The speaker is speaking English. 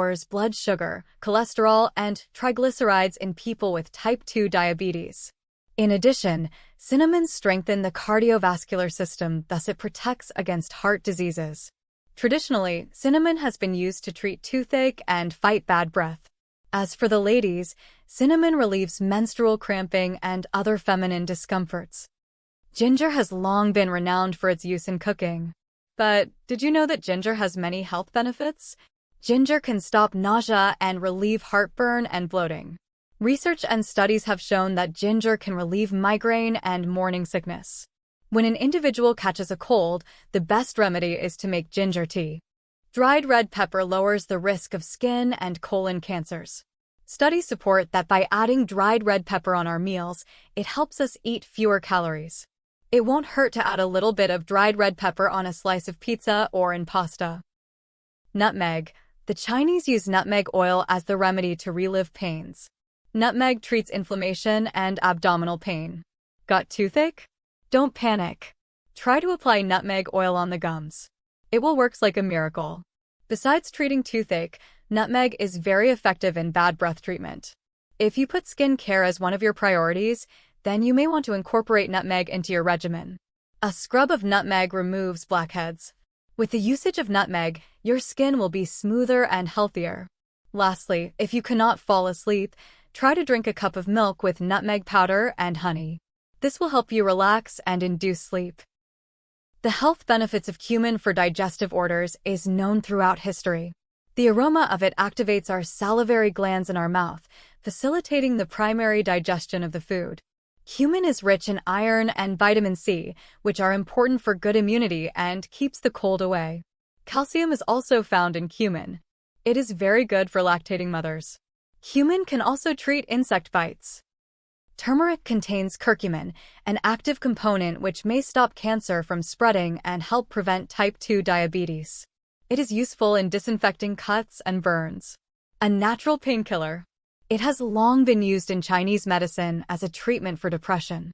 lowers blood sugar, cholesterol, and triglycerides in people with type 2 diabetes. In addition, cinnamon strengthens the cardiovascular system, thus it protects against heart diseases. Traditionally, cinnamon has been used to treat toothache and fight bad breath. As for the ladies, cinnamon relieves menstrual cramping and other feminine discomforts. Ginger has long been renowned for its use in cooking. But did you know that ginger has many health benefits? Ginger can stop nausea and relieve heartburn and bloating. Research and studies have shown that ginger can relieve migraine and morning sickness. When an individual catches a cold, the best remedy is to make ginger tea. Dried red pepper lowers the risk of skin and colon cancers. Studies support that by adding dried red pepper on our meals, it helps us eat fewer calories. It won't hurt to add a little bit of dried red pepper on a slice of pizza or in pasta. Nutmeg. The Chinese use nutmeg oil as the remedy to relieve pains. Nutmeg treats inflammation and abdominal pain. Got toothache? Don't panic. Try to apply nutmeg oil on the gums. It will work like a miracle. Besides treating toothache, nutmeg is very effective in bad breath treatment. If you put skin care as one of your priorities, then you may want to incorporate nutmeg into your regimen. A scrub of nutmeg removes blackheads. With the usage of nutmeg, your skin will be smoother and healthier. Lastly, if you cannot fall asleep, try to drink a cup of milk with nutmeg powder and honey. This will help you relax and induce sleep. The health benefits of cumin for digestive disorders is known throughout history. The aroma of it activates our salivary glands in our mouth, facilitating the primary digestion of the food. Cumin is rich in iron and vitamin C, which are important for good immunity and keeps the cold away. Calcium is also found in cumin. It is very good for lactating mothers. Cumin can also treat insect bites. Turmeric contains curcumin, an active component which may stop cancer from spreading and help prevent type 2 diabetes. It is useful in disinfecting cuts and burns. A natural painkiller. It has long been used in Chinese medicine as a treatment for depression.